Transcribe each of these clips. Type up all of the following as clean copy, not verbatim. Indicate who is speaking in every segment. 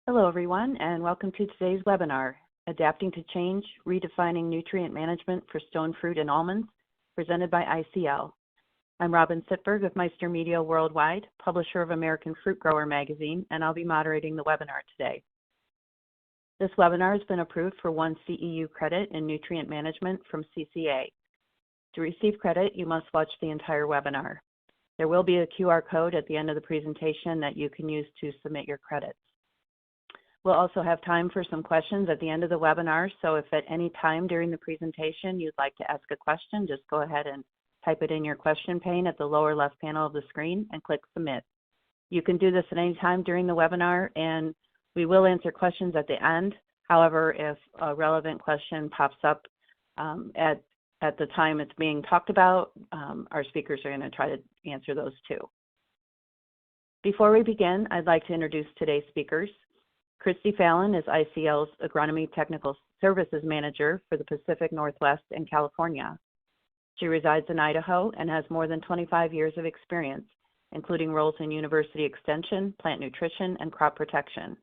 Speaker 1: Hello, everyone, and welcome to today's webinar, Adapting to Change, Redefining Nutrient Management for Stone Fruit and Almonds, presented by ICL. I'm Robin Sittberg of Meister Media Worldwide, publisher of American Fruit Grower magazine, and I'll be moderating the webinar today. This webinar has been approved for 1 CEU credit in nutrient management from CCA. To receive credit, you must watch the entire webinar. There will be a QR code at the end of the presentation that you can use to submit your credits. We'll also have time for some questions at the end of the webinar, so if at any time during the presentation you'd like to ask a question, just go ahead and type it in your question pane at the lower left panel of the screen and click Submit. You can do this at any time during the webinar, and we will answer questions at the end. However, if a relevant question pops up at the time it's being talked about, our speakers are going to try to answer those too. Before we begin, I'd like to introduce today's speakers. Christi Falen is ICL's Agronomy Technical Services Manager for the Pacific Northwest and California. She resides in Idaho and has more than 25 years of experience, including roles in university extension, plant nutrition, and crop protection.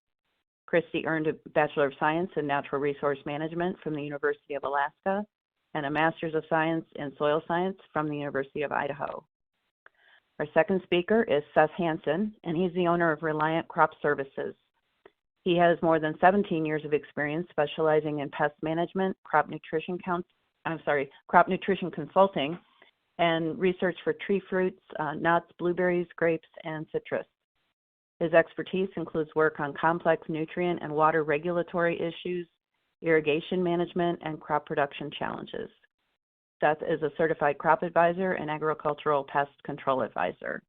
Speaker 1: Christi earned a Bachelor of Science in Natural Resource Management from the University of Alaska and a Master's of Science in Soil Science from the University of Idaho. Our second speaker is Seth Hansen, and he's the owner of Reliant Crop Services. He has more than 17 years of experience specializing in pest management, crop nutrition consulting, and research for tree fruits, nuts, blueberries, grapes, and citrus. His expertise includes work on complex nutrient and water regulatory issues, irrigation management, and crop production challenges. Seth is a certified crop advisor and agricultural pest control advisor.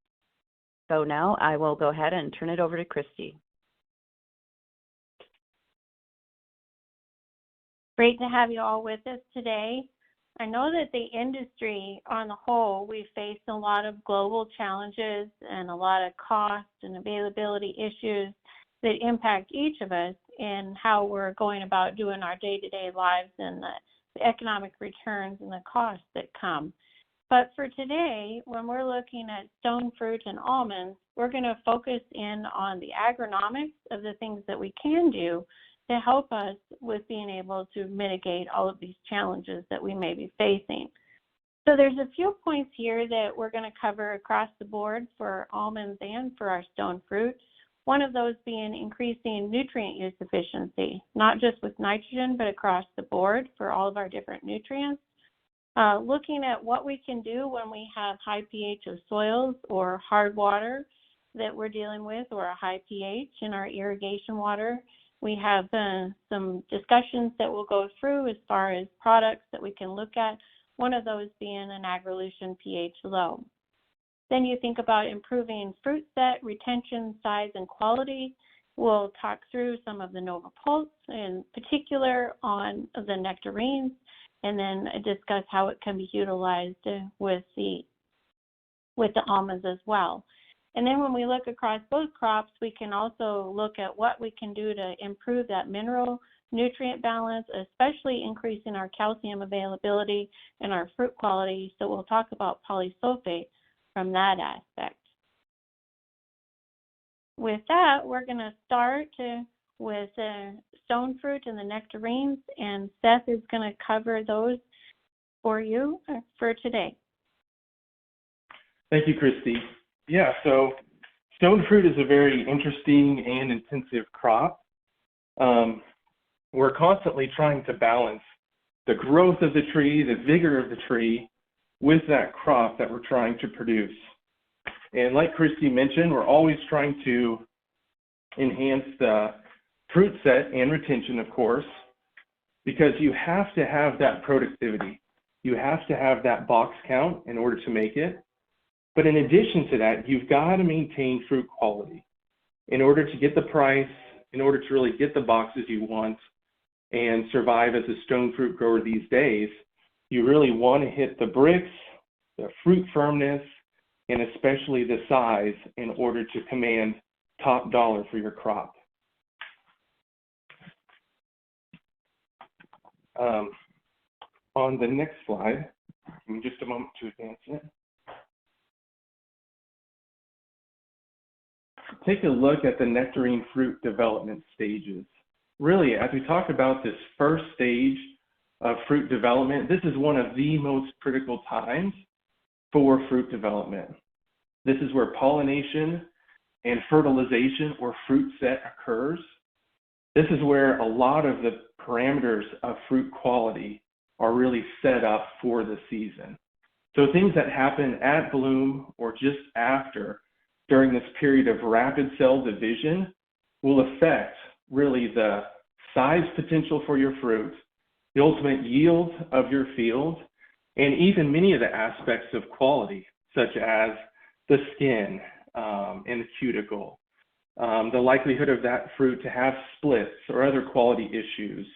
Speaker 1: So now I will go ahead and turn it over to Christi.
Speaker 2: Great to have you all with us today. I know that the industry on the whole, we face a lot of global challenges and a lot of cost and availability issues that impact each of us in how we're going about doing our day-to-day lives and the economic returns and the costs that come. But for today, when we're looking at stone fruit and almonds, we're going to focus in on the agronomics of the things that we can do to help us with being able to mitigate all of these challenges that we may be facing. So there's a few points here that we're going to cover across the board for almonds and for our stone fruit. One of those being increasing nutrient use efficiency, not just with nitrogen, but across the board for all of our different nutrients. Looking at what we can do when we have high pH of soils or hard water that we're dealing with, or a high pH in our irrigation water. We have some discussions that we'll go through as far as products that we can look at, one of those being an agrolution pH low. Then you think about improving fruit set, retention, size, and quality. We'll talk through some of the Nova Pulse, in particular on the nectarines, and then discuss how it can be utilized with the almonds as well. And then when we look across both crops, we can also look at what we can do to improve that mineral nutrient balance, especially increasing our calcium availability and our fruit quality. So we'll talk about polysulphate from that aspect. With that, we're going to start with stone fruit and the nectarines, and Seth is going to cover those for you for today.
Speaker 3: Thank you, Christi. Yeah, so stone fruit is a very interesting and intensive crop. We're constantly trying to balance the growth of the tree, the vigor of the tree, with that crop that we're trying to produce. And like Christi mentioned, we're always trying to enhance the fruit set and retention, of course, because you have to have that productivity. You have to have that box count in order to make it. But in addition to that, you've got to maintain fruit quality in order to get the price, in order to really get the boxes you want and survive as a stone fruit grower these days. You really want to hit the bricks, the fruit firmness, and especially the size in order to command top dollar for your crop. On the next slide, give me just a moment to advance it. take a look at the nectarine fruit development stages. Really, as we talk about this first stage of fruit development, this is one of the most critical times for fruit development. This is where pollination and fertilization or fruit set occurs. This is where a lot of the parameters of fruit quality are really set up for the season. So things that happen at bloom or just after during this period of rapid cell division will affect really the size potential for your fruit, the ultimate yield of your field, and even many of the aspects of quality, such as the skin and the cuticle, the likelihood of that fruit to have splits or other quality issues,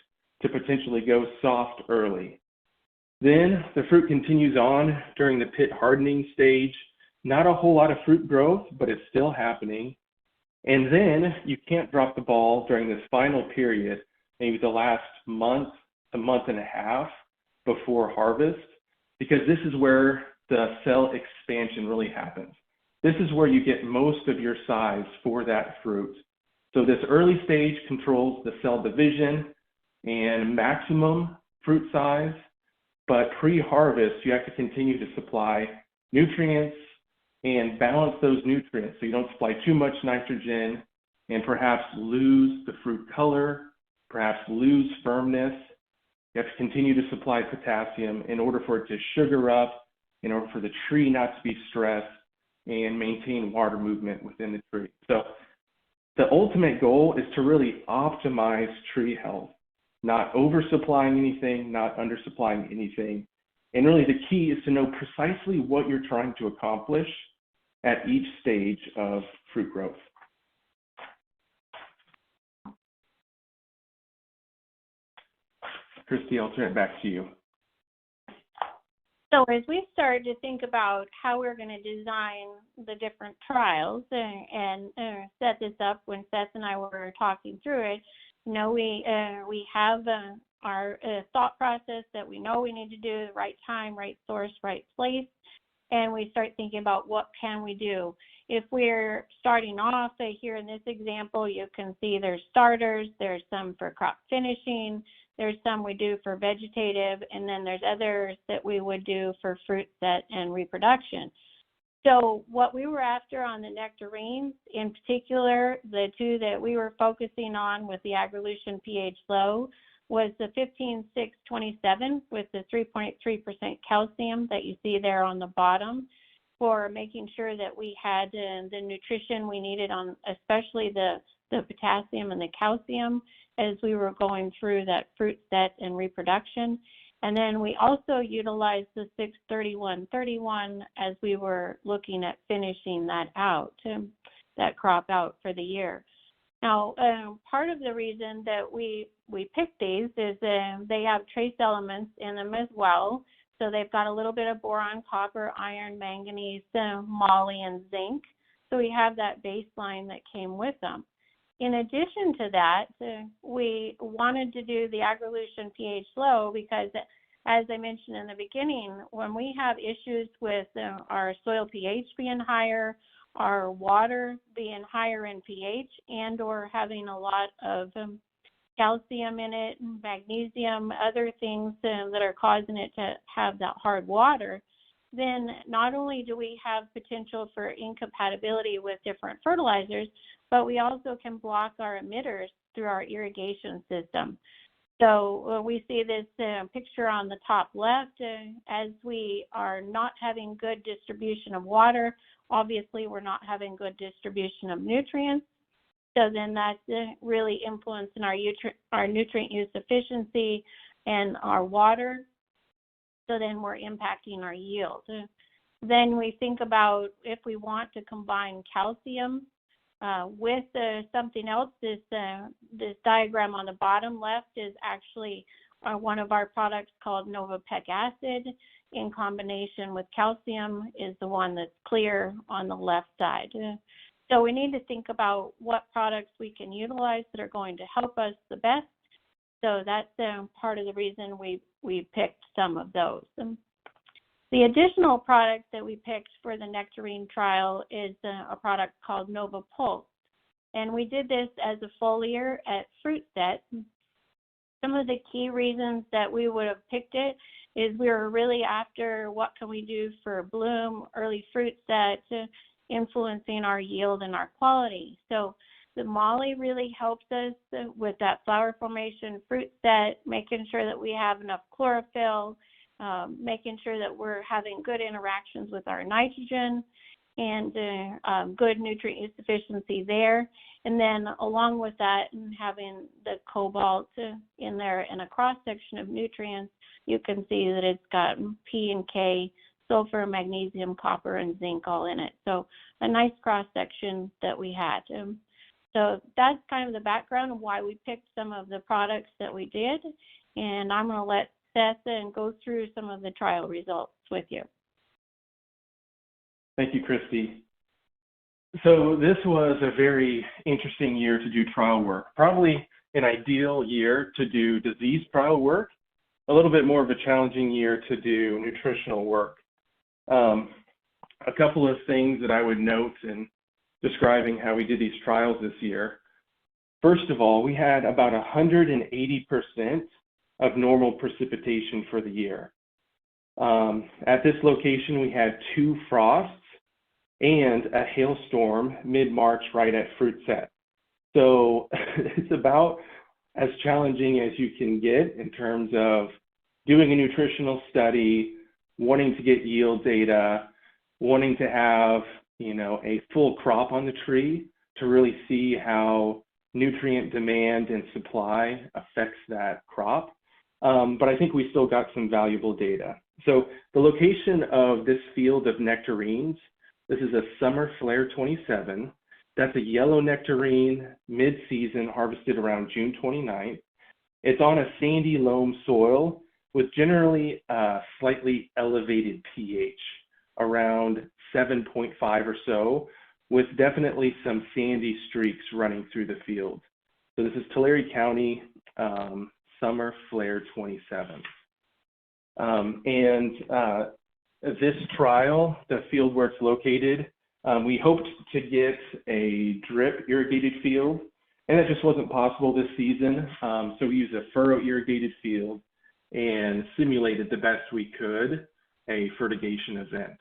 Speaker 3: to potentially go soft early. Then the fruit continues on during the pit hardening stage. Not a whole lot of fruit growth, but it's still happening. And then you can't drop the ball during this final period, maybe the last month, a month and a half before harvest, because this is where the cell expansion really happens. This is where you get most of your size for that fruit. So this early stage controls the cell division and maximum fruit size, but pre-harvest, you have to continue to supply nutrients and balance those nutrients so you don't supply too much nitrogen and perhaps lose the fruit color, perhaps lose firmness. You have to continue to supply potassium in order for it to sugar up, in order for the tree not to be stressed and maintain water movement within the tree. So the ultimate goal is to really optimize tree health, not oversupplying anything, not undersupplying anything. And really the key is to know precisely what you're trying to accomplish at each stage of fruit growth. Christi, I'll turn it back to you.
Speaker 2: So as we start to think about how we're going to design the different trials and set this up, when Seth and I were talking through it, we have our thought process that we know we need to do, the right time, right source, right place, and we start thinking about what can we do. If we're starting off here in this example, you can see there's starters, there's some for crop finishing, there's some we do for vegetative, and then there's others that we would do for fruit set and reproduction. So what we were after on the nectarines, in particular, the two that we were focusing on with the Agrolution pH low was the 15-6-27 with the 3.3% calcium that you see there on the bottom, for making sure that we had the nutrition we needed on especially the potassium and the calcium as we were going through that fruit set and reproduction. And then we also utilized the 6-31-31 as we were looking at finishing that out, that crop out for the year. Now, part of the reason that we picked these is they have trace elements in them as well. So they've got a little bit of boron, copper, iron, manganese, moly, and zinc. So we have that baseline that came with them. In addition to that, we wanted to do the Agrolution pH low because, as I mentioned in the beginning, when we have issues with our soil pH being higher, our water being higher in pH, and or having a lot of calcium in it, magnesium, other things that are causing it to have that hard water, then not only do we have potential for incompatibility with different fertilizers, but we also can block our emitters through our irrigation system. So we see this picture on the top left, as we are not having good distribution of water, obviously we're not having good distribution of nutrients. So then that's really influencing our nutrient use efficiency and our water. So then we're impacting our yield. Then we think about if we want to combine calcium with something else. This diagram on the bottom left is actually one of our products called Novapec acid in combination with calcium is the one that's clear on the left side. So we need to think about what products we can utilize that are going to help us the best. So that's part of the reason we picked some of those. The additional product that we picked for the Nectarine trial is a product called Nova Pulse. And we did this as a foliar at fruit set. Some of the key reasons that we would have picked it is we were really after what can we do for bloom, early fruit set, influencing our yield and our quality. So the Molly really helps us with that flower formation, fruit set, making sure that we have enough chlorophyll, making sure that we're having good interactions with our nitrogen and good nutrient use efficiency there. And then along with that, and having the cobalt in there and a cross-section of nutrients, you can see that it's got P and K, sulfur, magnesium, copper, and zinc all in it. So a nice cross-section that we had. So that's kind of the background of why we picked some of the products that we did. And I'm going to let Seth go through some of the trial results with you.
Speaker 3: Thank you, Christi. So this was a very interesting year to do trial work, probably an ideal year to do disease trial work, a little bit more of a challenging year to do nutritional work. A couple of things that I would note in describing how we did these trials this year. First of all, we had about 180% of normal precipitation for the year. At this location, we had 2 frosts and a hailstorm mid-March right at fruit set. So it's about as challenging as you can get in terms of doing a nutritional study, wanting to get yield data, wanting to have, a full crop on the tree to really see how nutrient demand and supply affects that crop. But I think we still got some valuable data. So the location of this field of nectarines, this is a summer flare 27. That's a yellow nectarine mid-season harvested around June 29th. It's on a sandy loam soil with generally slightly elevated pH, around 7.5 or so, with definitely some sandy streaks running through the field. So this is Tulare County, summer flare 27. This trial, the field where it's located, we hoped to get a drip irrigated field, and that just wasn't possible this season. So we used a furrow irrigated field and simulated the best we could a fertigation event.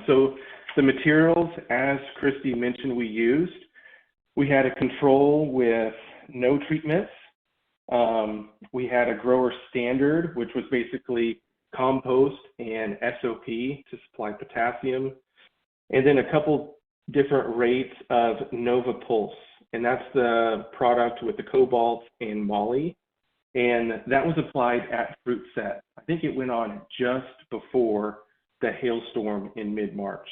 Speaker 3: So the materials, as Christi mentioned, we had a control with no treatments. We had a grower standard, which was basically compost and SOP to supply potassium, and then a couple different rates of Nova Pulse, and that's the product with the cobalt and moly, and that was applied at fruit set. I think it went on just before the hailstorm in mid-March.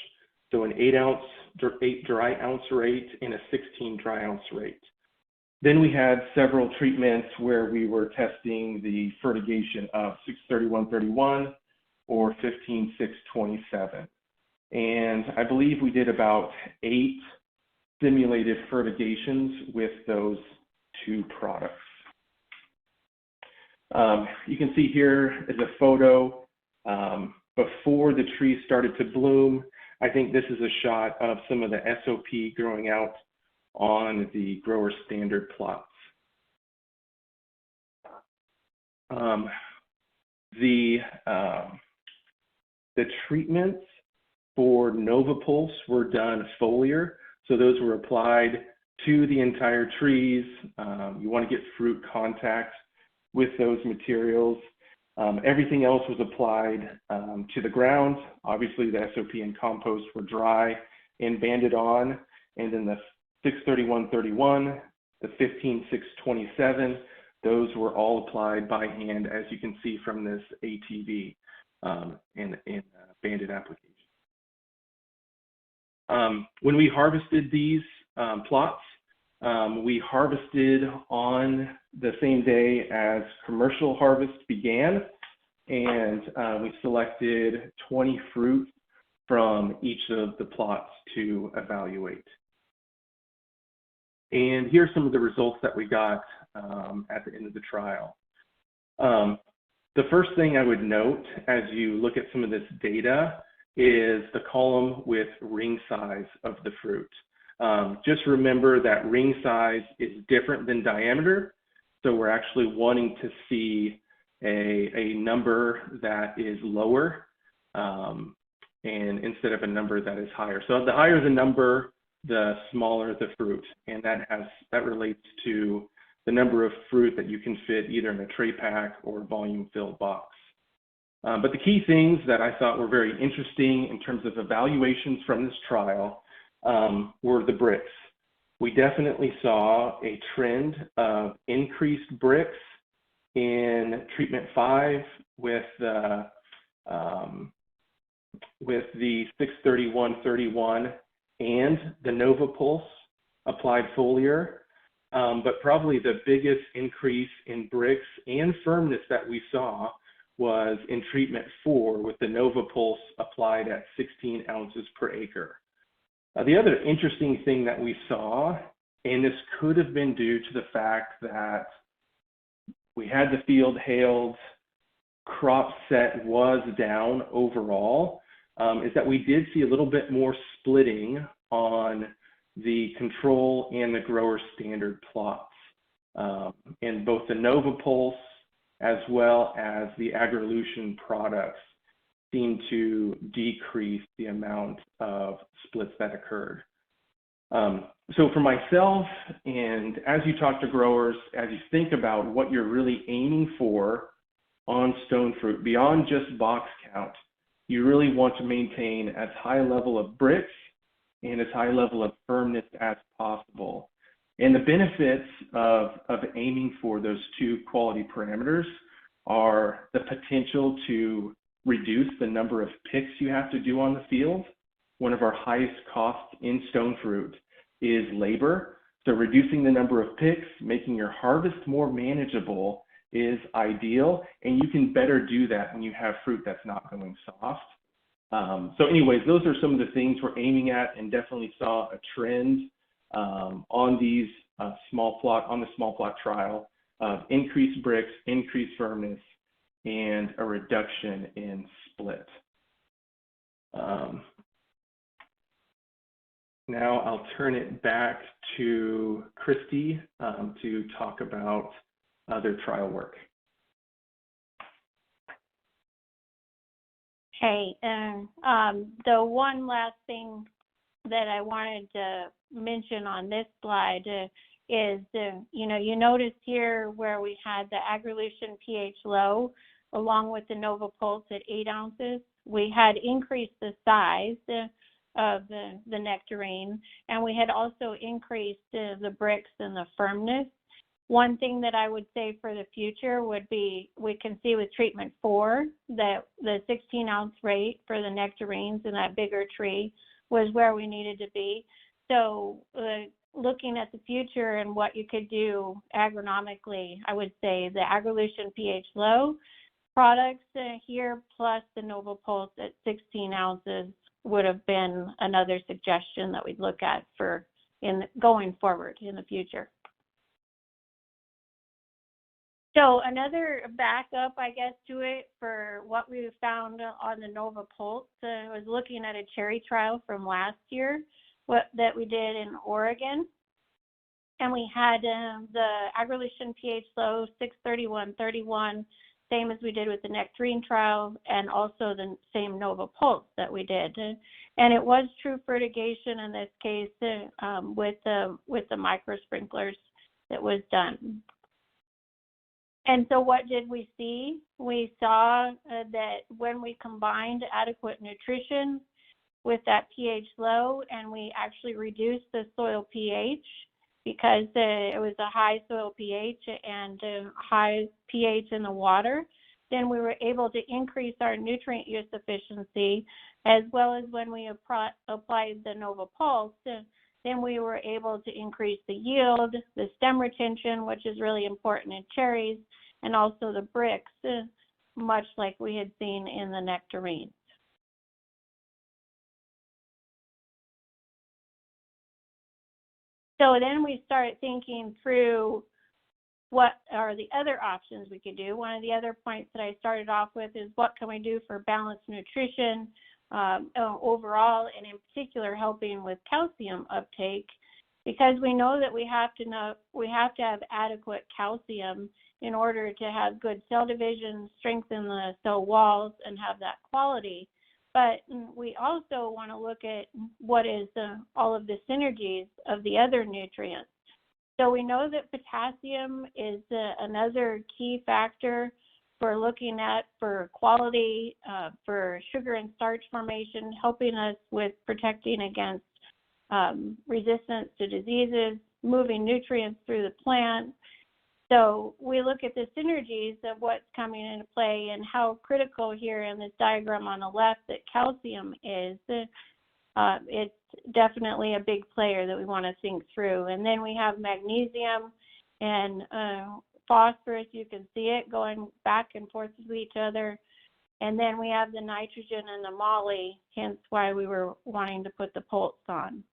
Speaker 3: So an 8 dry ounce rate and a 16 dry ounce rate. Then we had several treatments where we were testing the fertigation of 631-31 or 15-6-27. And I believe we did about 8 simulated fertigations with those 2 products. You can see here is a photo before the tree started to bloom. I think this is a shot of some of the SOP growing out on the grower standard plots. The treatments for Nova Pulse were done foliar, so those were applied to the entire trees. You want to get fruit contact with those materials. Everything else was applied to the ground. Obviously, the SOP and compost were dry and banded on, and then the 631-31, the 15-6-27, those were all applied by hand, as you can see from this ATV in banded application. When we harvested these plots, we harvested on the same day as commercial harvest began, and we selected 20 fruit from each of the plots to evaluate. And here's some of the results that we got at the end of the trial. The first thing I would note as you look at some of this data is the column with ring size of the fruit. Just remember that ring size is different than diameter, so we're actually wanting to see a number that is lower and instead of a number that is higher. So the higher the number, the smaller the fruit, and that relates to the number of fruit that you can fit either in a tray pack or volume filled box. But the key things that I thought were very interesting in terms of evaluations from this trial were the bricks. We definitely saw a trend of increased bricks in treatment 5 with the 631-31 and the NovaPulse applied foliar. But probably the biggest increase in bricks and firmness that we saw was in treatment 4 with the NovaPulse applied at 16 ounces per acre. The other interesting thing that we saw, and this could have been due to the fact that we had the field hailed, crop set was down overall, is that we did see a little bit more splitting on the control and the grower standard plots. In both the NovaPulse as well as the Agrolution products seem to decrease the amount of splits that occurred. So for myself, and as you talk to growers, as you think about what you're really aiming for on stone fruit, beyond just box count, you really want to maintain as high a level of bricks and as high level of firmness as possible. And the benefits of aiming for those two quality parameters are the potential to reduce the number of picks you have to do on the field. One of our highest costs in stone fruit is labor. So reducing the number of picks, making your harvest more manageable is ideal. And you can better do that when you have fruit that's not going soft. So anyways, those are some of the things we're aiming at, and definitely saw a trend on these small plot trial of increased bricks, increased firmness, and a reduction in split. Now I'll turn it back to Christi to talk about their trial work.
Speaker 2: Okay, and the one last thing that I wanted to mention on this slide is, you notice here where we had the Agrolution pH low along with the NovaPulse at 8 ounces. We had increased the size of the Nectarine, and we had also increased the bricks and the firmness. One thing that I would say for the future would be, we can see with treatment 4 that the 16-ounce rate for the nectarines in that bigger tree was where we needed to be. So looking at the future and what you could do agronomically, I would say the Agrolution pH low products here plus the NovaPulse at 16 ounces would have been another suggestion that we'd look at for going forward in the future. So another backup, I guess, to it for what we found on the NovaPulse was looking at a cherry trial from last year that we did in Oregon. And we had the Agrolution pH low 631-31, same as we did with the Nectarine trial, and also the same NovaPulse that we did. And it was true fertigation in this case with the micro sprinklers that was done. And so what did we see? We saw that when we combined adequate nutrition with that pH low, and we actually reduced the soil pH because it was a high soil pH and high pH in the water, then we were able to increase our nutrient use efficiency, as well as when we applied the NovaPulse, then we were able to increase the yield, the stem retention, which is really important in cherries, and also the bricks, much like we had seen in the nectarines. So then we start thinking through what are the other options we could do? One of the other points that I started off with is what can we do for balanced nutrition overall, and in particular helping with calcium uptake, because we know that we have to have adequate calcium in order to have good cell division, strengthen the cell walls, and have that quality. But we also want to look at what is all of the synergies of the other nutrients. So we know that potassium is another key factor for looking at for quality, for sugar and starch formation, helping us with protecting against resistance to diseases, moving nutrients through the plant. So we look at the synergies of what's coming into play and how critical here in this diagram on the left that calcium is. It's definitely a big player that we want to think through. And then we have magnesium and phosphorus. You can see it going back and forth with each other. And then we have the nitrogen and the moly, hence why we were wanting to put the pulse on.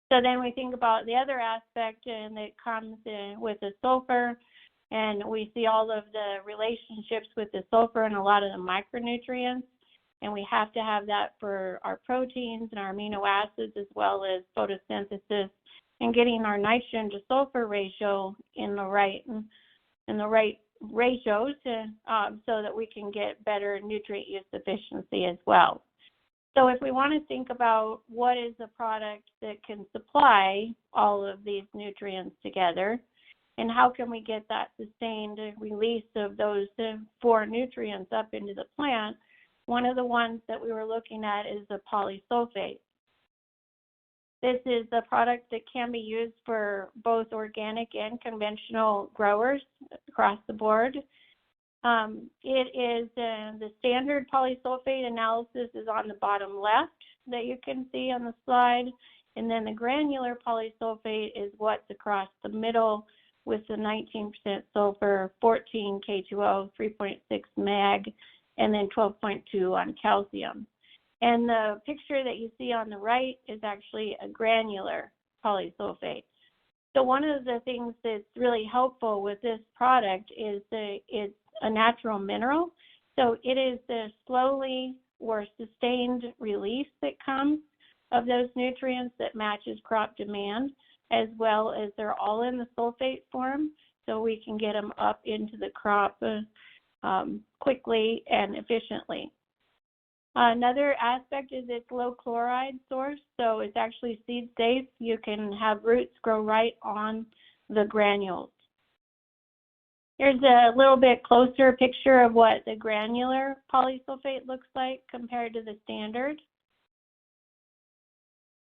Speaker 2: So then we think about the other aspect, and it comes with the sulfur, and we see all of the relationships with the sulfur and a lot of the micronutrients, and we have to have that for our proteins and our amino acids, as well as photosynthesis, and getting our nitrogen to sulfur ratio in the right ratios so that we can get better nutrient use efficiency as well. So if we want to think about what is a product that can supply all of these nutrients together, and how can we get that sustained release of those 4 nutrients up into the plant, one of the ones that we were looking at is the polysulphate. This is a product that can be used for both organic and conventional growers across the board. It is the standard polysulphate analysis is on the bottom left that you can see on the slide, and then the granular polysulphate is what's across the middle with the 19% sulfur, 14 K2O, 3.6 mag, and then 12.2 on calcium. And the picture that you see on the right is actually a granular polysulphate. So one of the things that's really helpful with this product is it's a natural mineral. So it is the slowly or sustained release that comes of those nutrients that matches crop demand, as well as they're all in the sulfate form, so we can get them up into the crop quickly and efficiently. Another aspect is its low chloride source, so it's actually seed safe. You can have roots grow right on the granules. Here's a little bit closer picture of what the granular polysulphate looks like compared to the standard.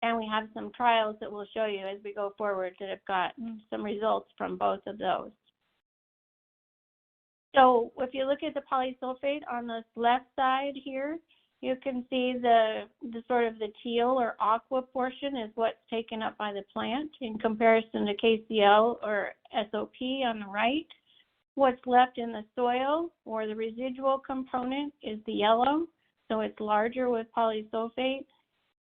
Speaker 2: And we have some trials that we'll show you as we go forward that have gotten some results from both of those. So if you look at the polysulphate on the left side here, you can see the sort of the teal or aqua portion is what's taken up by the plant in comparison to KCl or SOP on the right. What's left in the soil or the residual component is the yellow, so it's larger with polysulphate.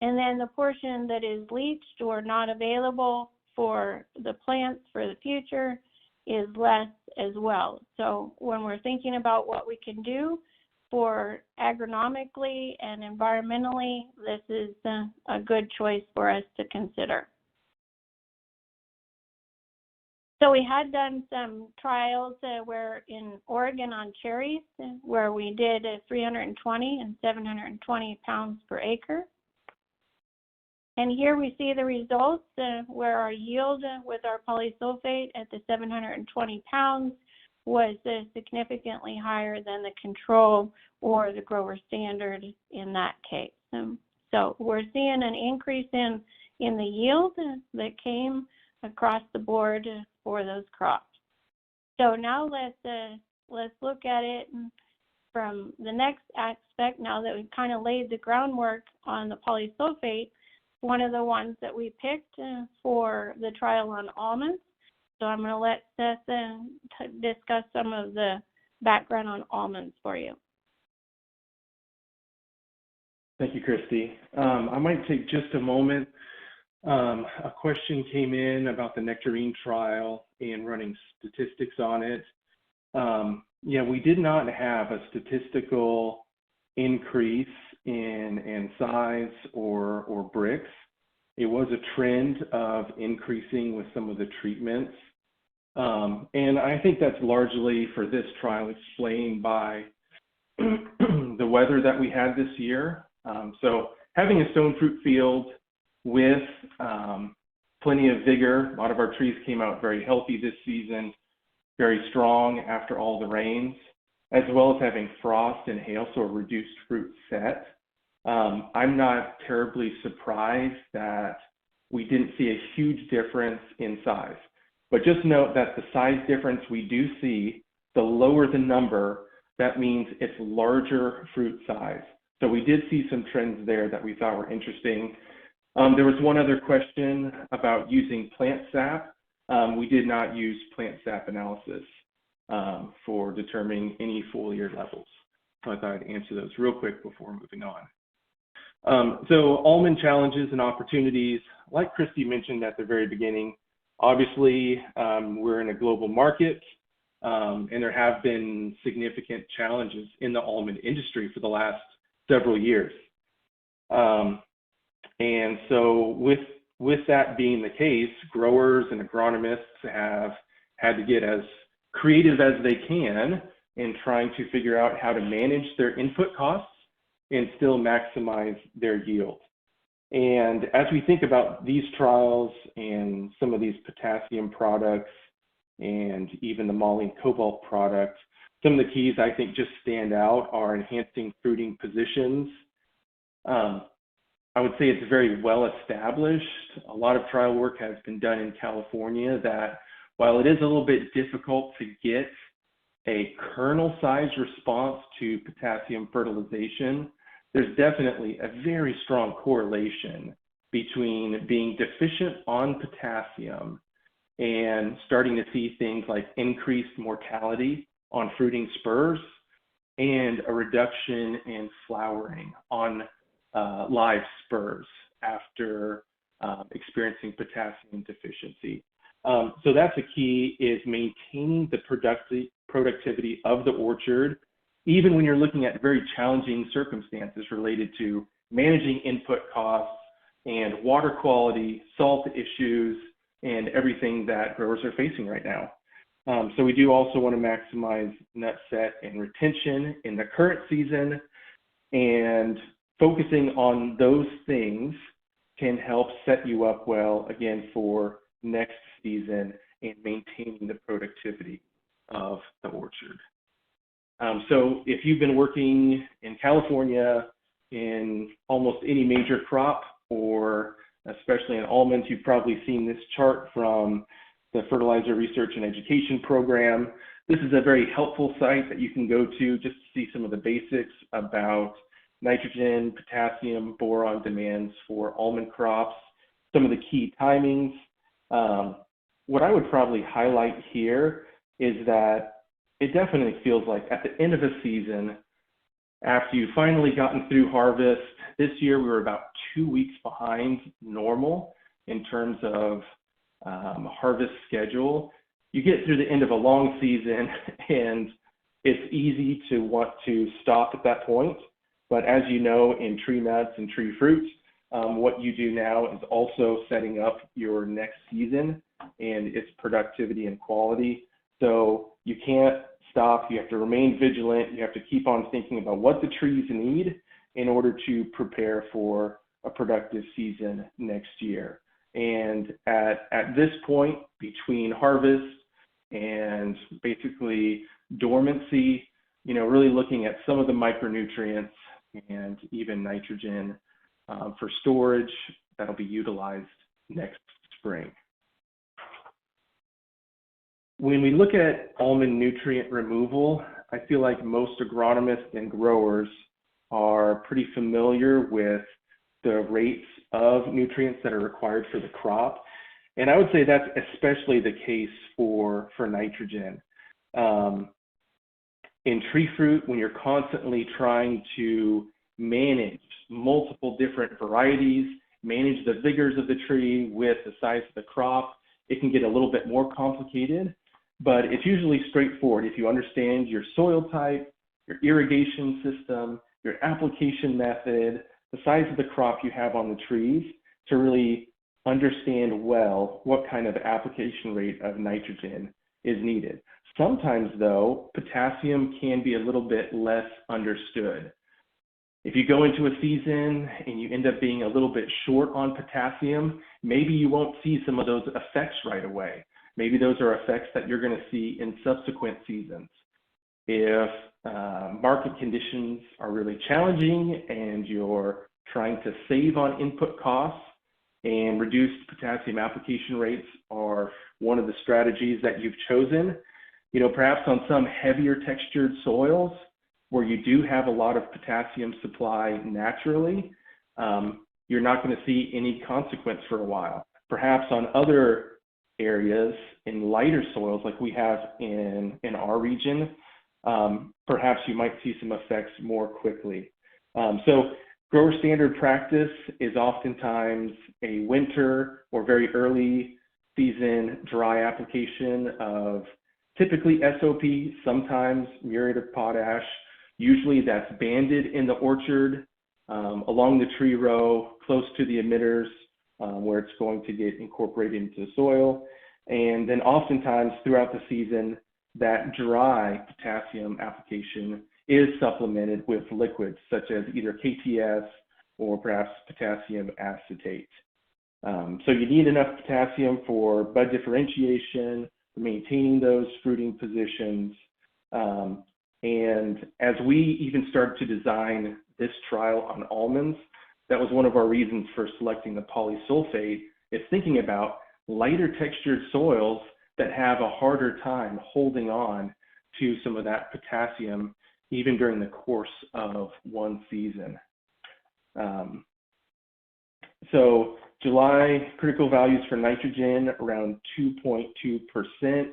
Speaker 2: And then the portion that is leached or not available for the plants for the future is less as well. So when we're thinking about what we can do for agronomically and environmentally, this is a good choice for us to consider. So we had done some trials where in Oregon on cherries, where we did 320 and 720 pounds per acre. And here we see the results where our yield with our polysulphate at the 720 pounds was significantly higher than the control or the grower standard in that case. So we're seeing an increase in the yield that came across the board for those crops. So now let's look at it from the next aspect. Now that we've kind of laid the groundwork on the polysulphate, one of the ones that we picked for the trial on almonds. So I'm going to let Seth discuss some of the background on almonds for you.
Speaker 3: Thank you, Christi. I might take just a moment A question came in about the Nectarine trial and running statistics on it. Yeah, we did not have a statistical increase in size or bricks. It was a trend of increasing with some of the treatments. And I think that's largely for this trial explained by the weather that we had this year. So having a stone fruit field with plenty of vigor, a lot of our trees came out very healthy this season, very strong after all the rains, as well as having frost and hail, so a reduced fruit set. I'm not terribly surprised that we didn't see a huge difference in size. But just note that the size difference we do see, the lower the number, that means it's larger fruit size. So we did see some trends there that we thought were interesting. There was one other question about using plant sap. We did not use plant sap analysis for determining any foliar levels. So I thought I'd answer those real quick before moving on. So almond challenges and opportunities, like Christi mentioned at the very beginning, obviously we're in a global market and there have been significant challenges in the almond industry for the last several years. And so with that being the case, growers and agronomists have had to get as creative as they can in trying to figure out how to manage their input costs and still maximize their yield. And as we think about these trials and some of these potassium products and even the moly and cobalt products, some of the keys I think just stand out are enhancing fruiting positions. I would say it's very well established. A lot of trial work has been done in California that while it is a little bit difficult to get a kernel size response to potassium fertilization, there's definitely a very strong correlation between being deficient on potassium and starting to see things like increased mortality on fruiting spurs and a reduction in flowering on live spurs after experiencing potassium deficiency. So that's a key, is maintaining the productivity of the orchard, even when you're looking at very challenging circumstances related to managing input costs and water quality, salt issues, and everything that growers are facing right now. So we do also want to maximize nut set and retention in the current season, and focusing on those things can help set you up well, again, for next season and maintaining the productivity of the orchard. So if you've been working in California in almost any major crop, or especially in almonds, you've probably seen this chart from the Fertilizer Research and Education Program. This is a very helpful site that you can go to just to see some of the basics about nitrogen, potassium, boron demands for almond crops, some of the key timings. What I would probably highlight here is that it definitely feels like at the end of a season, after you've finally gotten through harvest, this year we were about 2 weeks behind normal in terms of harvest schedule. You get through the end of a long season and it's easy to want to stop at that point. But as you know, in tree nuts and tree fruits, what you do now is also setting up your next season and its productivity and quality. So you can't stop. You have to remain vigilant. You have to keep on thinking about what the trees need in order to prepare for a productive season next year. And at this point, between harvest and basically dormancy, really looking at some of the micronutrients and even nitrogen for storage that'll be utilized next spring. When we look at almond nutrient removal, I feel like most agronomists and growers are pretty familiar with the rates of nutrients that are required for the crop. And I would say that's especially the case for nitrogen. In tree fruit, when you're constantly trying to manage multiple different varieties, manage the vigors of the tree with the size of the crop, it can get a little bit more complicated, but it's usually straightforward if you understand your soil type, your irrigation system, your application method, the size of the crop you have on the trees, to really understand well what kind of application rate of nitrogen is needed. Sometimes, though, potassium can be a little bit less understood. If you go into a season and you end up being a little bit short on potassium, maybe you won't see some of those effects right away. Maybe those are effects that you're going to see in subsequent seasons. If market conditions are really challenging and you're trying to save on input costs, and reduced potassium application rates are one of the strategies that you've chosen, perhaps on some heavier textured soils where you do have a lot of potassium supply naturally, you're not going to see any consequence for a while. Perhaps on other areas in lighter soils like we have in our region, perhaps you might see some effects more quickly. So grower standard practice is oftentimes a winter or very early season dry application of typically SOP, sometimes muriate of potash. Usually that's banded in the orchard, along the tree row, close to the emitters, where it's going to get incorporated into the soil. And then oftentimes throughout the season, that dry potassium application is supplemented with liquids such as either KTS or perhaps potassium acetate. So you need enough potassium for bud differentiation, for maintaining those fruiting positions. And as we even started to design this trial on almonds, that was one of our reasons for selecting the polysulphate, is thinking about lighter textured soils that have a harder time holding on to some of that potassium even during the course of one season. So July critical values for nitrogen around 2.2%.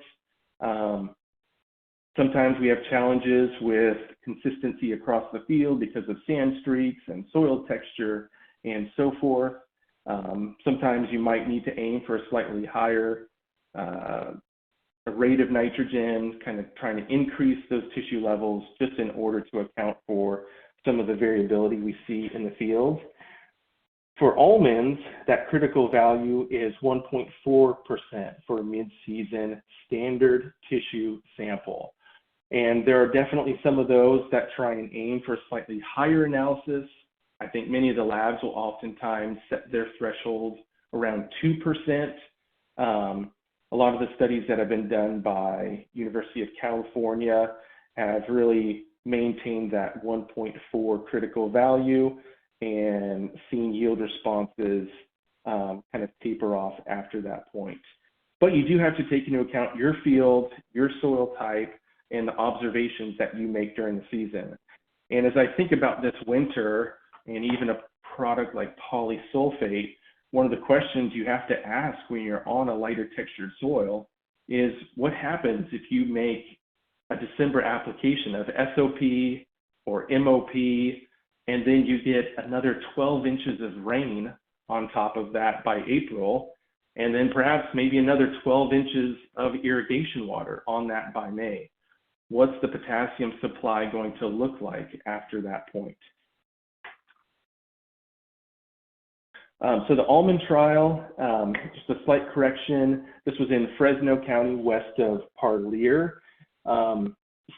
Speaker 3: Sometimes we have challenges with consistency across the field because of sand streaks and soil texture and so forth. Sometimes you might need to aim for a slightly higher rate of nitrogen, kind of trying to increase those tissue levels just in order to account for some of the variability we see in the field. For almonds, that critical value is 1.4% for a mid-season standard tissue sample. And there are definitely some of those that try and aim for a slightly higher analysis. I think many of the labs will oftentimes set their threshold around 2%. A lot of the studies that have been done by University of California have really maintained that 1.4 critical value and seen yield responses kind of taper off after that point. But you do have to take into account your field, your soil type, and the observations that you make during the season. And as I think about this winter and even a product like polysulphate, one of the questions you have to ask when you're on a lighter textured soil is what happens if you make a December application of SOP or MOP, and then you get another 12 inches of rain on top of that by April, and then perhaps maybe another 12 inches of irrigation water on that by May. What's the potassium supply going to look like after that point? So the almond trial, just a slight correction, this was in Fresno County, west of Parlier.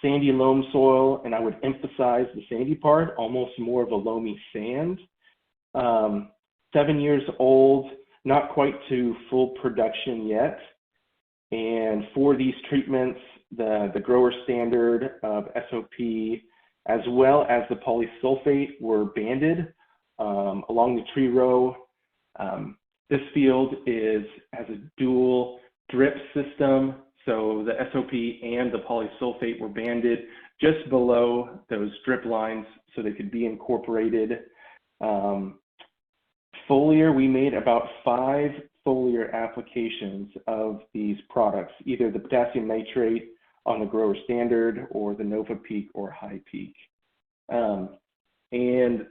Speaker 3: Sandy loam soil, and I would emphasize the sandy part, almost more of a loamy sand. 7 years old, not quite to full production yet. And for these treatments, the grower standard of SOP as well as the polysulphate were banded along the tree row. This field has a dual drip system, so the SOP and the polysulphate were banded just below those drip lines so they could be incorporated. Foliar, we made about 5 foliar applications of these products, either the potassium nitrate on the grower standard or the Nova Peak or High Peak. And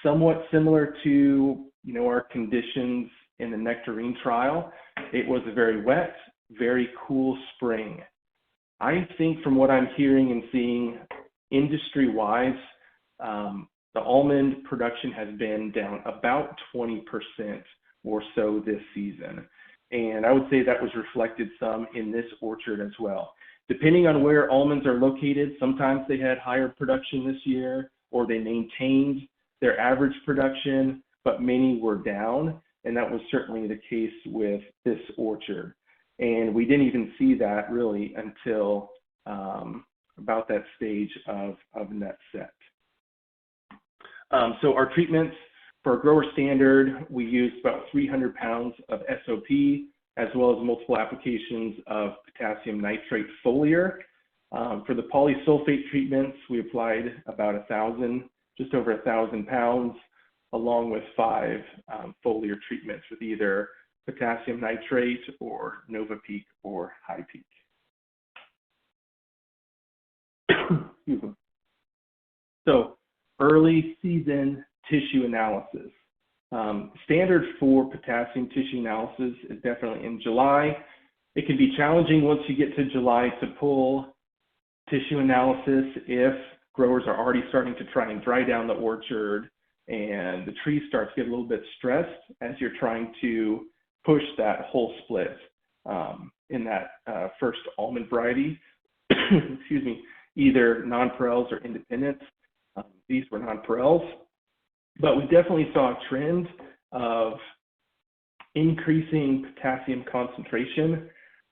Speaker 3: somewhat similar to our conditions in the Nectarine trial, it was a very wet, very cool spring. I think from what I'm hearing and seeing industry-wise, the almond production has been down about 20% or so this season. And I would say that was reflected some in this orchard as well. Depending on where almonds are located, sometimes they had higher production this year, or they maintained their average production, but many were down. And that was certainly the case with this orchard. And we didn't even see that really until about that stage of net set. So our treatments for grower standard, we used about 300 pounds of SOP, as well as multiple applications of potassium nitrate foliar. For the polysulphate treatments, we applied about 1,000, just over 1,000 pounds, along with 5 foliar treatments with either potassium nitrate or Nova Peak or High Peak. Excuse me. So early season tissue analysis. Standard for potassium tissue analysis is definitely in July. It can be challenging once you get to July to pull tissue analysis if growers are already starting to try and dry down the orchard and the tree starts to get a little bit stressed as you're trying to push that whole split in that first almond variety. Excuse me, either nonpareils or independents. These were nonpareils, but we definitely saw a trend of increasing potassium concentration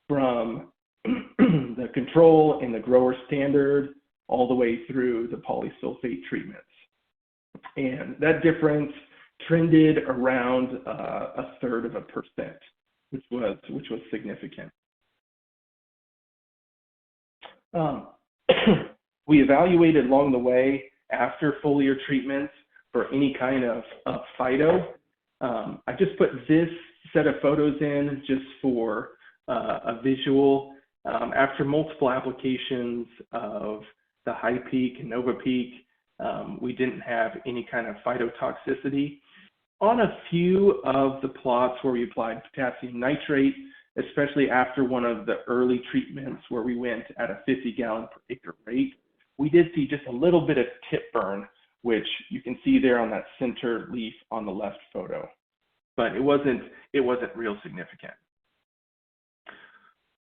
Speaker 3: from the control and the grower standard all the way through the polysulphate treatments. And that difference trended around 1/3%, which was significant. We evaluated along the way after foliar treatments for any kind of phyto. I just put this set of photos in just for a visual. After multiple applications of the High Peak and Nova Peak, we didn't have any kind of phytotoxicity. On a few of the plots where we applied potassium nitrate, especially after one of the early treatments where we went at a 50 gallon per acre rate, we did see just a little bit of tip burn, which you can see there on that center leaf on the left photo, but it wasn't real significant.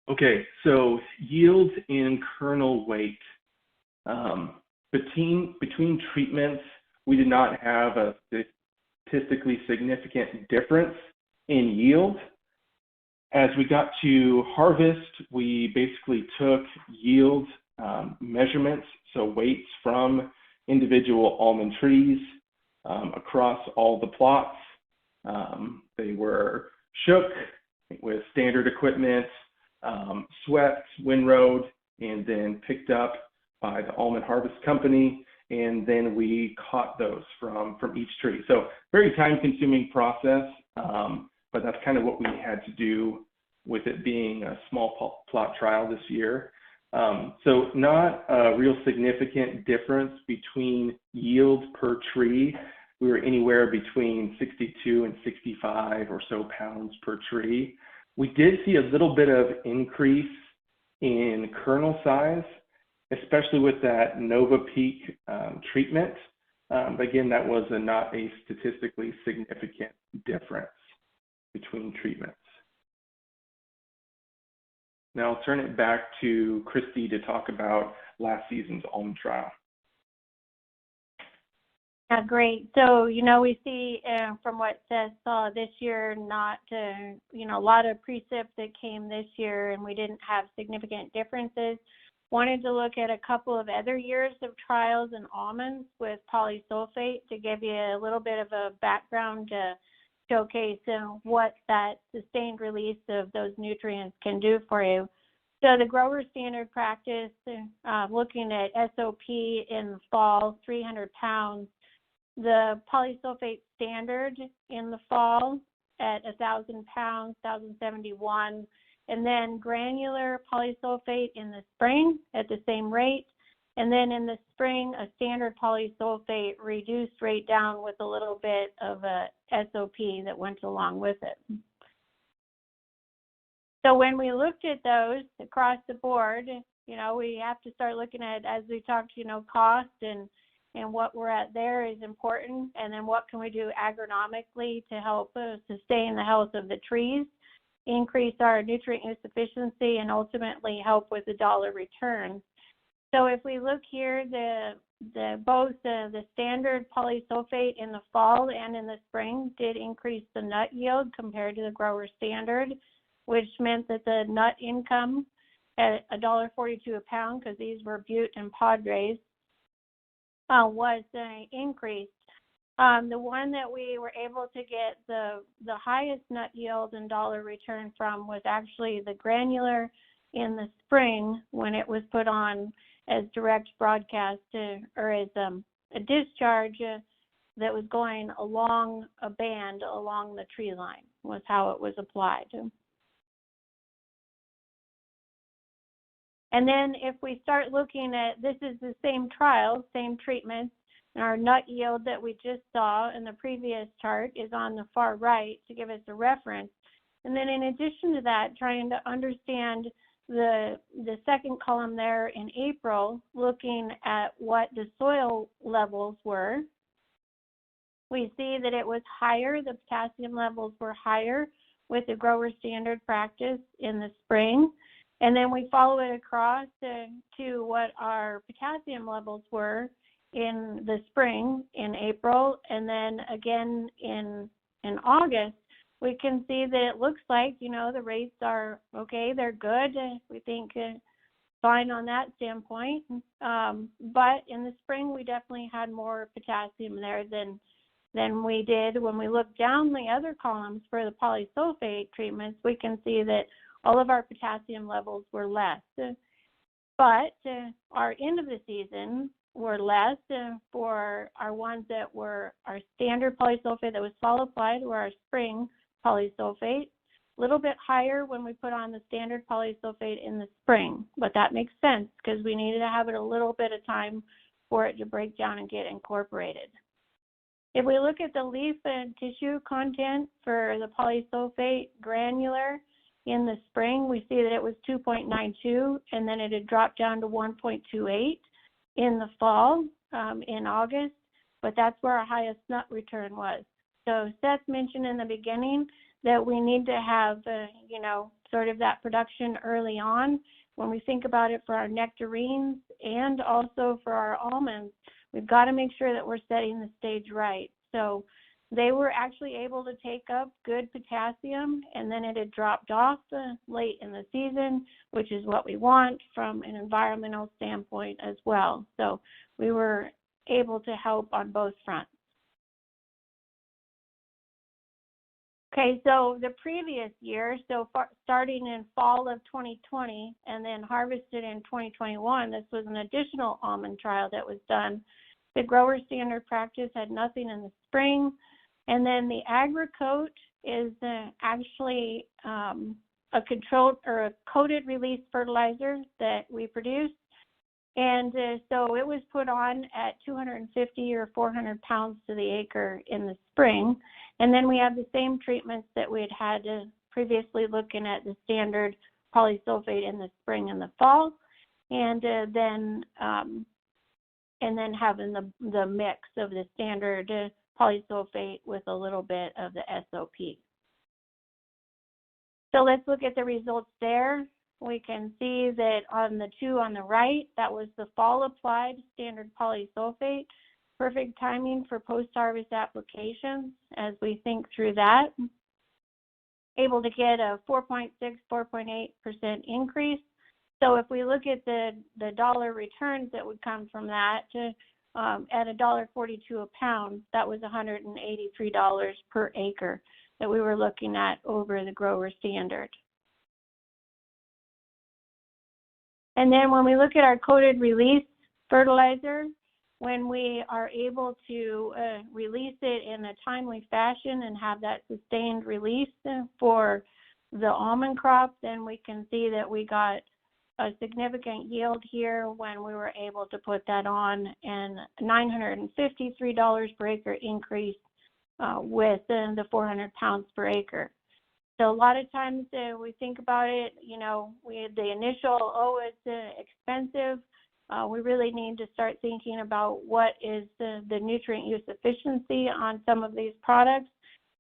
Speaker 3: Okay, so yields in kernel weight. Between treatments, we did not have a statistically significant difference in yield. As we got to harvest, we basically took yield measurements, so weights from individual almond trees across all the plots. They were shook with standard equipment, swept, windrowed, and then picked up by the almond harvest company, and then we caught those from each tree. So very time-consuming process, but that's kind of what we had to do with it being a small plot trial this year. So not a real significant difference between yield per tree. We were anywhere between 62 and 65 or so pounds per tree. We did see a little bit of increase in kernel size, especially with that Nova Peak treatment. But again, that was not a statistically significant difference between treatments. Now I'll turn it back to Christi to talk about last season's almond trial.
Speaker 2: Yeah, great. So, we see from what Seth saw this year, a lot of precip that came this year, and we didn't have significant differences. Wanted to look at a couple of other years of trials in almonds with polysulphate to give you a little bit of a background to showcase what that sustained release of those nutrients can do for you. So the grower standard practice, looking at SOP in the fall, 300 pounds. The polysulphate standard in the fall at 1,000 pounds, 1,071, and then granular polysulphate in the spring at the same rate. And then in the spring, a standard polysulphate reduced rate down with a little bit of a SOP that went along with it. So when we looked at those across the board, we have to start looking at, as we talked, cost and what we're at there is important, and then what can we do agronomically to help sustain the health of the trees, increase our nutrient use efficiency, and ultimately help with the dollar return. So if we look here, both the standard polysulphate in the fall and in the spring did increase the nut yield compared to the grower standard, which meant that the nut income at $1.42 a pound, because these were Butte and Padres, was increased. The one that we were able to get the highest nut yield and dollar return from was actually the granular in the spring, when it was put on as direct broadcast or as a discharge that was going along a band along the tree line, was how it was applied. And then if we start looking at, this is the same trial, same treatments, and our nut yield that we just saw in the previous chart is on the far right to give us a reference. And then in addition to that, trying to understand the second column there in April, looking at what the soil levels were, we see that it was higher, the potassium levels were higher with the grower standard practice in the spring. And then we follow it across to what our potassium levels were in the spring in April, and then again in August. We can see that it looks like, the rates are okay, they're good. We think fine on that standpoint. But in the spring, we definitely had more potassium there than we did. When we look down the other columns for the polysulphate treatments, we can see that all of our potassium levels were less. But our end of the season were less for our ones that were our standard polysulphate that was fall applied, or our spring polysulphate. A little bit higher when we put on the standard polysulphate in the spring, but that makes sense because we needed to have it a little bit of time for it to break down and get incorporated. If we look at the leaf and tissue content for the polysulphate granular in the spring, we see that it was 2.92, and then it had dropped down to 1.28 in the fall in August, but that's where our highest nut return was. So Seth mentioned in the beginning that we need to have, sort of that production early on. When we think about it for our nectarines and also for our almonds, we've got to make sure that we're setting the stage right. So they were actually able to take up good potassium, and then it had dropped off late in the season, which is what we want from an environmental standpoint as well. So we were able to help on both fronts. Okay, so the previous year, starting in fall of 2020 and then harvested in 2021, this was an additional almond trial that was done. The grower standard practice had nothing in the spring, and then the AgriCoat is actually a controlled or a coated release fertilizer that we produce. And so it was put on at 250 or 400 pounds to the acre in the spring. And then we have the same treatments that we had previously, looking at the standard polysulphate in the spring and the fall, and then having the mix of the standard polysulphate with a little bit of the SOP. So let's look at the results there. We can see that on the two on the right, that was the fall applied standard polysulphate. Perfect timing for post-harvest applications as we think through that. Able to get a 4.6, 4.8% increase. So if we look at the dollar returns that would come from that, at $1.42 a pound, that was $183 per acre that we were looking at over the grower standard. And then when we look at our coated release fertilizer, when we are able to release it in a timely fashion and have that sustained release for the almond crop, then we can see that we got a significant yield here when we were able to put that on, and $953 per acre increase with the 400 pounds per acre. So a lot of times we think about it, we had the initial, it's expensive. We really need to start thinking about what is the nutrient use efficiency on some of these products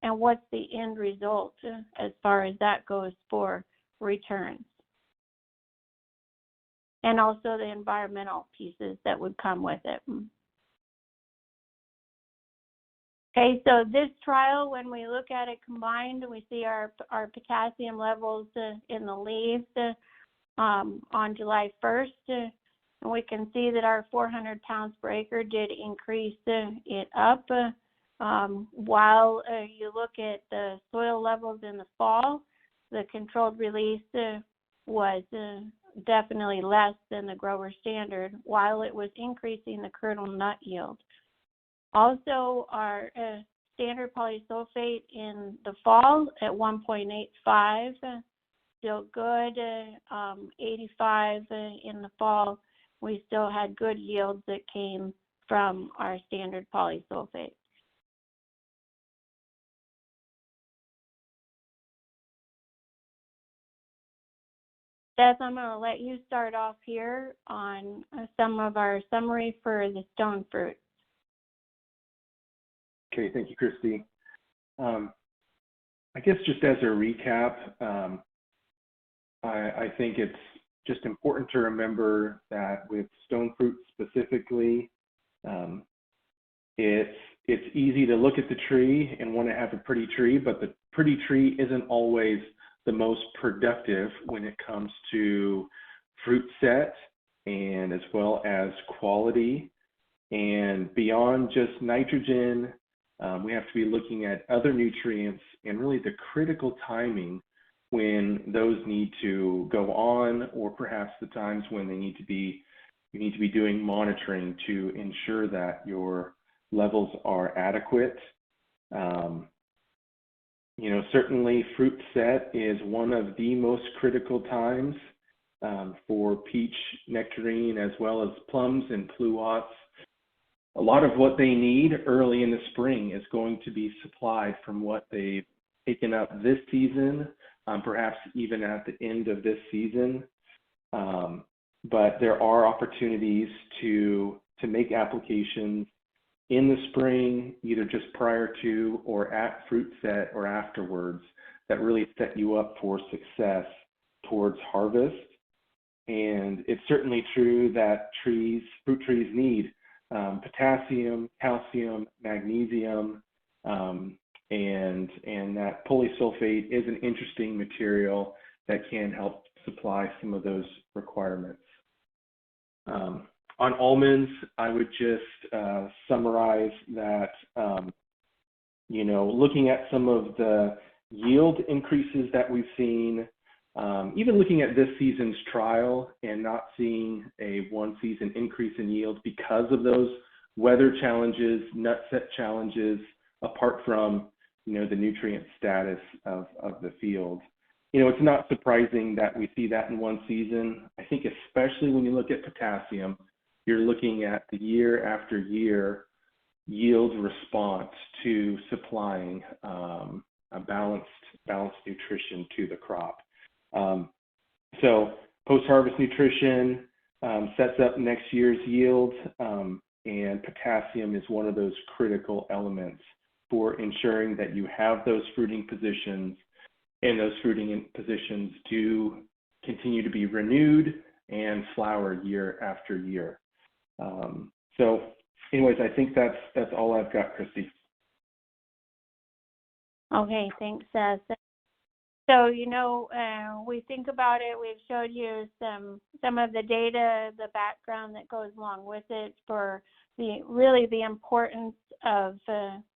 Speaker 2: and what's the end result as far as that goes for returns. And also the environmental pieces that would come with it. Okay, so this trial, when we look at it combined, we see our potassium levels in the leaves on July 1st. And we can see that our 400 pounds per acre did increase it up. While you look at the soil levels in the fall, the controlled release was definitely less than the grower standard, while it was increasing the kernel nut yield. Also, our standard polysulphate in the fall at 1.85, still good, 85 in the fall. We still had good yields that came from our standard polysulphate. Seth, I'm going to let you start off here on some of our summary for the stone fruit.
Speaker 3: Okay, thank you, Christi. I guess just as a recap, I think it's just important to remember that with stone fruit specifically, it's easy to look at the tree and want to have a pretty tree, but the pretty tree isn't always the most productive when it comes to fruit set and as well as quality. And beyond just nitrogen, we have to be looking at other nutrients and really the critical timing when those need to go on, or perhaps the times when you need to be doing monitoring to ensure that your levels are adequate. Certainly fruit set is one of the most critical times for peach, nectarine, as well as plums and pluots. A lot of what they need early in the spring is going to be supplied from what they've taken up this season, perhaps even at the end of this season. But there are opportunities to make applications in the spring, either just prior to or at fruit set or afterwards, that really set you up for success towards harvest. And it's certainly true that fruit trees need potassium, calcium, magnesium, and that polysulphate is an interesting material that can help supply some of those requirements. On almonds, I would just summarize that, looking at some of the yield increases that we've seen, even looking at this season's trial and not seeing a one season increase in yield because of those weather challenges, nut set challenges, apart from, the nutrient status of the field. It's not surprising that we see that in one season. I think especially when you look at potassium, you're looking at the year after year yield response to supplying a balanced nutrition to the crop. So post-harvest nutrition sets up next year's yield, and potassium is one of those critical elements for ensuring that you have those fruiting positions, and those fruiting positions do continue to be renewed and flower year after year. So anyways, I think that's all I've got, Christi.
Speaker 2: Okay, thanks, Seth. So, we think about it, we've showed you some of the data, the background that goes along with it for the importance of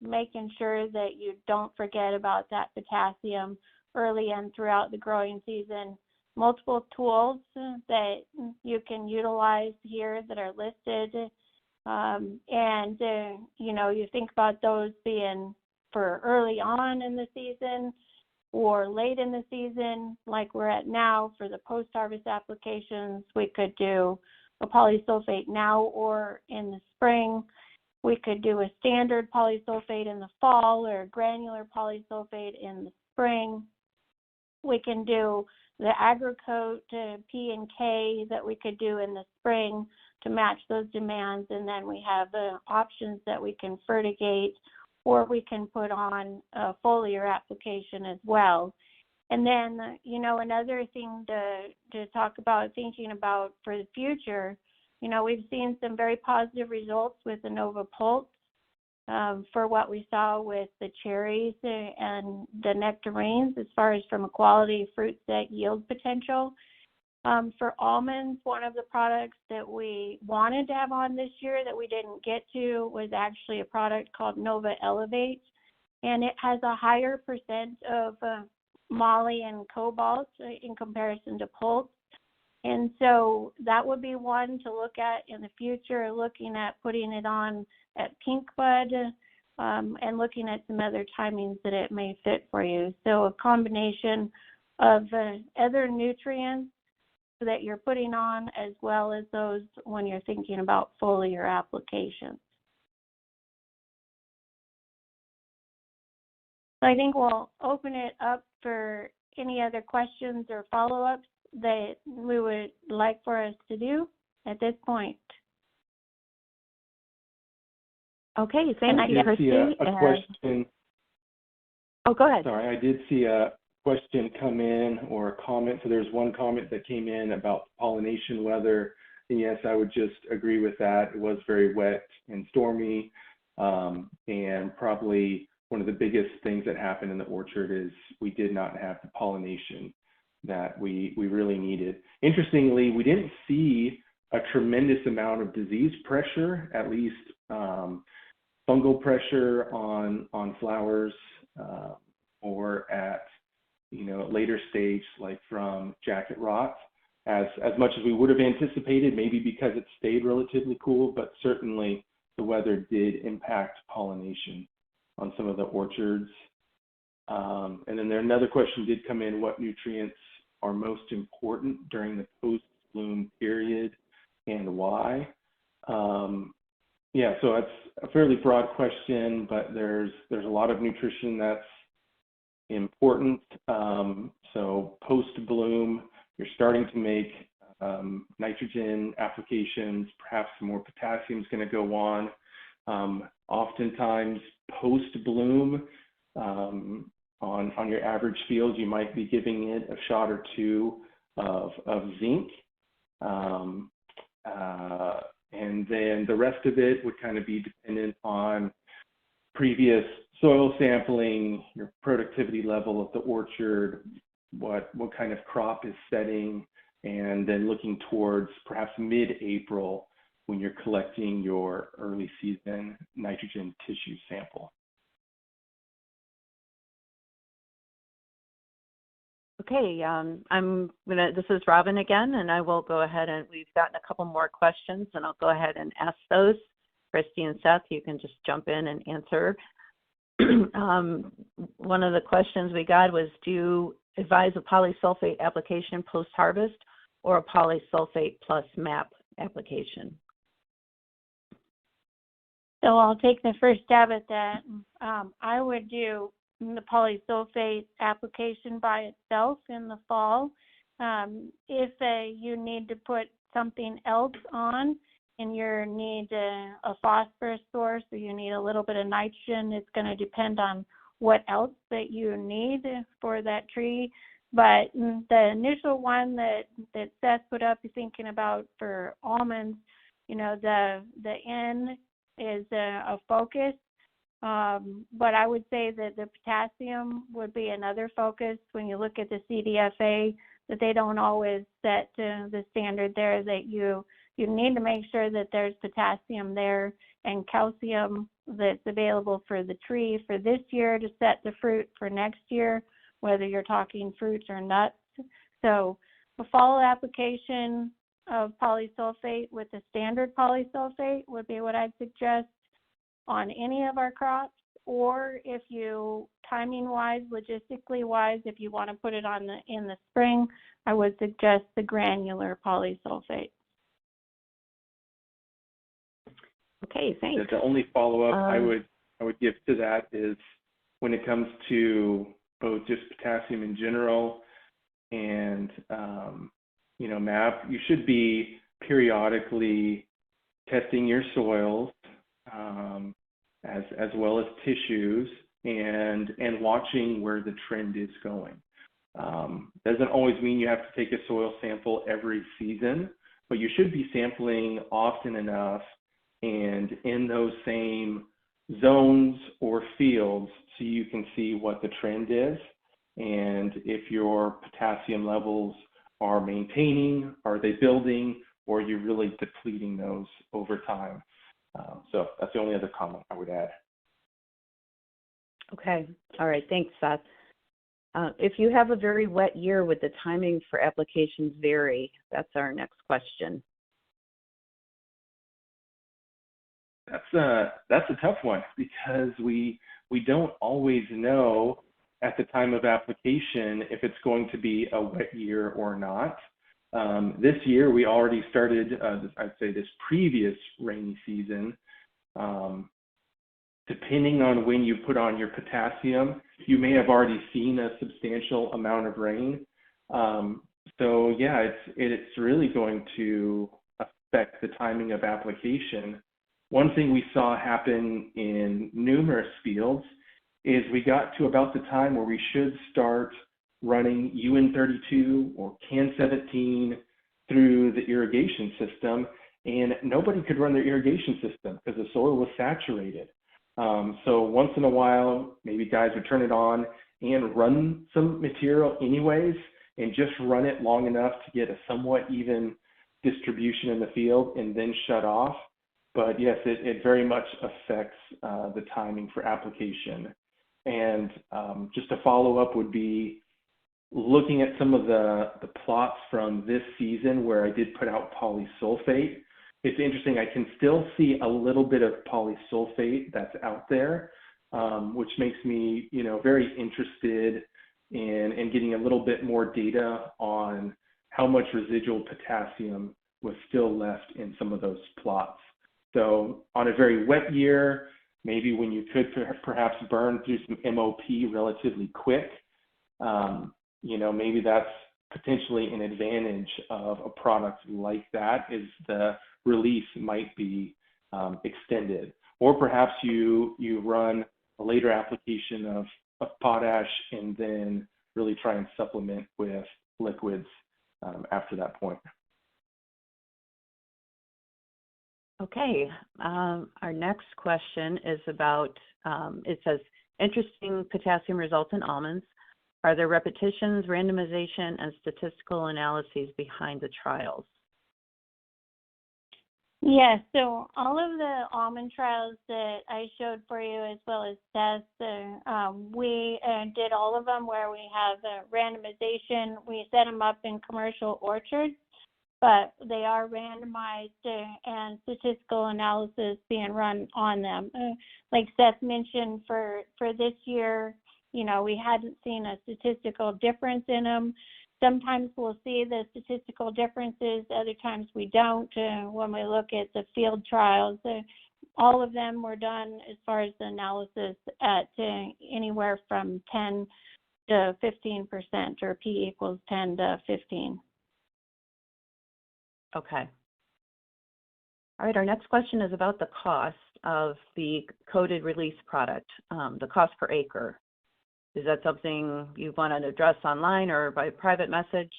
Speaker 2: making sure that you don't forget about that potassium early and throughout the growing season. Multiple tools that you can utilize here that are listed. You think about those being for early on in the season or late in the season, like we're at now for the post-harvest applications. We could do a polysulphate now or in the spring. We could do a standard polysulphate in the fall or a granular polysulphate in the spring. We can do the AgriCoat P and K that we could do in the spring to match those demands, and then we have the options that we can fertigate, or we can put on a foliar application as well. And then, another thing to talk about, thinking about for the future, we've seen some very positive results with the Nova Pulse for what we saw with the cherries and the nectarines as far as from a quality fruit set yield potential. For almonds, one of the products that we wanted to have on this year that we didn't get to was actually a product called Nova Elevate, and it has a higher percent of moly and cobalt in comparison to pulse. And so that would be one to look at in the future, looking at putting it on at pink bud and looking at some other timings that it may fit for you. So a combination of other nutrients that you're putting on, as well as those when you're thinking about foliar applications. So I think we'll open it up for any other questions or follow-ups that we would like for us to do at this point.
Speaker 1: Okay, thank you, Christi.
Speaker 3: I did see a question.
Speaker 1: Oh, go ahead.
Speaker 3: Sorry, I did see a question come in, or a comment. So there's one comment that came in about pollination weather. And yes, I would just agree with that. It was very wet and stormy, and probably one of the biggest things that happened in the orchard is we did not have the pollination that we really needed. Interestingly, we didn't see a tremendous amount of disease pressure, at least fungal pressure on flowers, or at later stage, like from jacket rot, as much as we would have anticipated, maybe because it stayed relatively cool, but certainly the weather did impact pollination on some of the orchards. And then another question did come in: what nutrients are most important during the post-bloom period and why? Yeah, so that's a fairly broad question, but there's a lot of nutrition that's important. So post-bloom, you're starting to make nitrogen applications, perhaps some more potassium is going to go on. Oftentimes post-bloom, on your average field, you might be giving it a shot or two of zinc. And then the rest of it would kind of be dependent on previous soil sampling, your productivity level of the orchard, what kind of crop is setting, and then looking towards perhaps mid-April when you're collecting your early season nitrogen tissue sample.
Speaker 1: Okay, this is Robin again, and I will go ahead, and we've gotten a couple more questions, and I'll go ahead and ask those. Christi and Seth, you can just jump in and answer. One of the questions we got was, do you advise a polysulphate application post-harvest or a polysulphate plus MAP application?
Speaker 2: So I'll take the first stab at that. I would do the polysulphate application by itself in the fall. If you need to put something else on and you need a phosphorus source, or you need a little bit of nitrogen, it's going to depend on what else that you need for that tree. But the initial one that Seth put up, thinking about for almonds, the N is a focus. But I would say that the potassium would be another focus when you look at the CDFA, that they don't always set the standard there, that you need to make sure that there's potassium there and calcium that's available for the tree for this year to set the fruit for next year, whether you're talking fruits or nuts. So a fall application of polysulphate with the standard polysulphate would be what I'd suggest on any of our crops, or if you, timing-wise, logistically-wise, if you want to put it on in the spring, I would suggest the granular polysulphate.
Speaker 1: Okay, thanks.
Speaker 3: The only follow-up I would give to that is when it comes to both just potassium in general and MAP, you should be periodically testing your soils as well as tissues and watching where the trend is going. Doesn't always mean you have to take a soil sample every season, but you should be sampling often enough and in those same zones or fields so you can see what the trend is and if your potassium levels are maintaining, are they building, or are you really depleting those over time? So that's the only other comment I would add.
Speaker 1: Okay. All right. Thanks, Seth. If you have a very wet year, would the timing for applications vary? That's our next question.
Speaker 3: That's a tough one because we don't always know at the time of application if it's going to be a wet year or not. This year we already started, I'd say this previous rainy season, depending on when you put on your potassium, you may have already seen a substantial amount of rain. So yeah, it's really going to affect the timing of application. One thing we saw happen in numerous fields is we got to about the time where we should start running UN32 or CAN 17 through the irrigation system, and nobody could run their irrigation system because the soil was saturated. So once in a while, maybe guys would turn it on and run some material anyways, and just run it long enough to get a somewhat even distribution in the field and then shut off. But yes, it very much affects the timing for application. And just a follow-up would be looking at some of the plots from this season where I did put out Polysulphate. It's interesting, I can still see a little bit of Polysulphate that's out there, which makes me, very interested in getting a little bit more data on how much residual potassium was still left in some of those plots. So on a very wet year, maybe when you could perhaps burn through some MOP relatively quick, maybe that's potentially an advantage of a product like that, is the release might be extended. Or perhaps you run a later application of potash and then really try and supplement with liquids after that point.
Speaker 1: Okay, our next question is about, it says, interesting potassium results in almonds. Are there repetitions, randomization, and statistical analyses behind the trials?
Speaker 2: Yes, so all of the almond trials that I showed for you, as well as tests, we did all of them where we have a randomization. We set them up in commercial orchards, but they are randomized and statistical analysis being run on them. Like Seth mentioned, for this year, we hadn't seen a statistical difference in them. Sometimes we'll see the statistical differences, other times we don't. When we look at the field trials, all of them were done as far as the analysis at anywhere from 10 to 15%, or P equals 10 to 15.
Speaker 1: Okay. All right, our next question is about the cost of the coated release product, the cost per acre. Is that something you want to address online or by private message?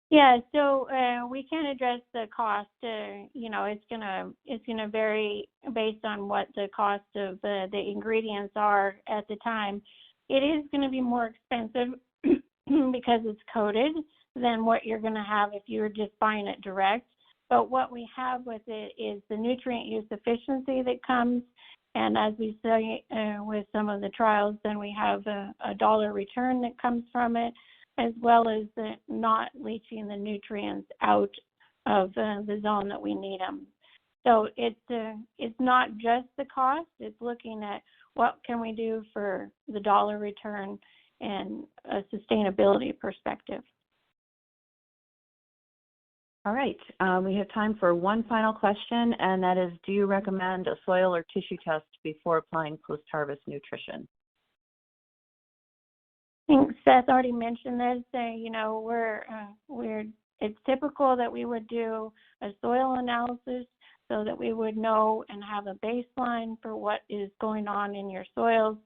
Speaker 2: Yeah, so we can address the cost. It's gonna vary based on what the cost of the ingredients are at the time. It is going to be more expensive because it's coated than what you're going to have if you were just buying it direct. But what we have with it is the nutrient use efficiency that comes. And as we say with some of the trials, then we have a dollar return that comes from it, as well as not leaching the nutrients out of the zone that we need them. So it's not just the cost, it's looking at what can we do for the dollar return and a sustainability perspective.
Speaker 1: All right, we have time for one final question, and that is, do you recommend a soil or tissue test before applying post-harvest nutrition?
Speaker 2: I think Seth already mentioned this. You know, it's typical that we would do a soil analysis so that we would know and have a baseline for what is going on in your soils.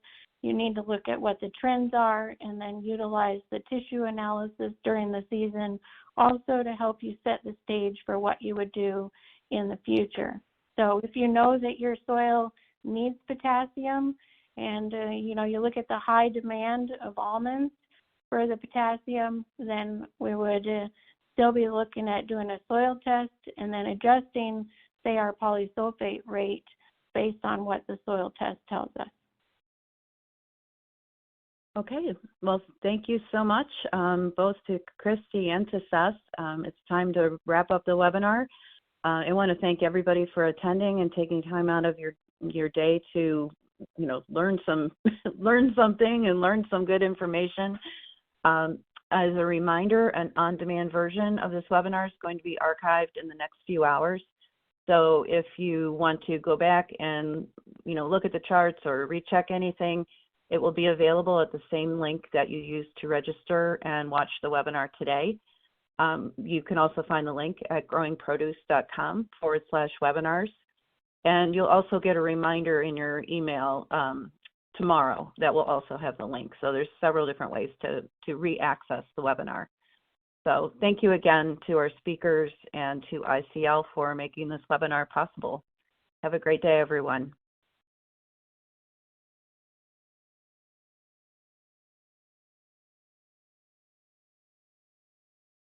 Speaker 2: You need to look at what the trends are and then utilize the tissue analysis during the season also to help you set the stage for what you would do in the future. So if you know that your soil needs potassium and you know, you look at the high demand of almonds for the potassium, then we would still be looking at doing a soil test and then adjusting, say, our polysulphate rate based on what the soil test tells us.
Speaker 1: Okay, well, thank you so much, both to Christi and to Seth. It's time to wrap up the webinar. I want to thank everybody for attending and taking time out of your day to, you know, learn something and learn some good information. As a reminder, an on-demand version of this webinar is going to be archived in the next few hours. So if you want to go back and, you know, look at the charts or recheck anything, it will be available at the same link that you used to register and watch the webinar today. You can also find the link at growingproduce.com/webinars. And you'll also get a reminder in your email tomorrow that will also have the link. So there's several different ways to re-access the webinar. So thank you again to our speakers and to ICL for making this webinar possible. Have a great day, everyone.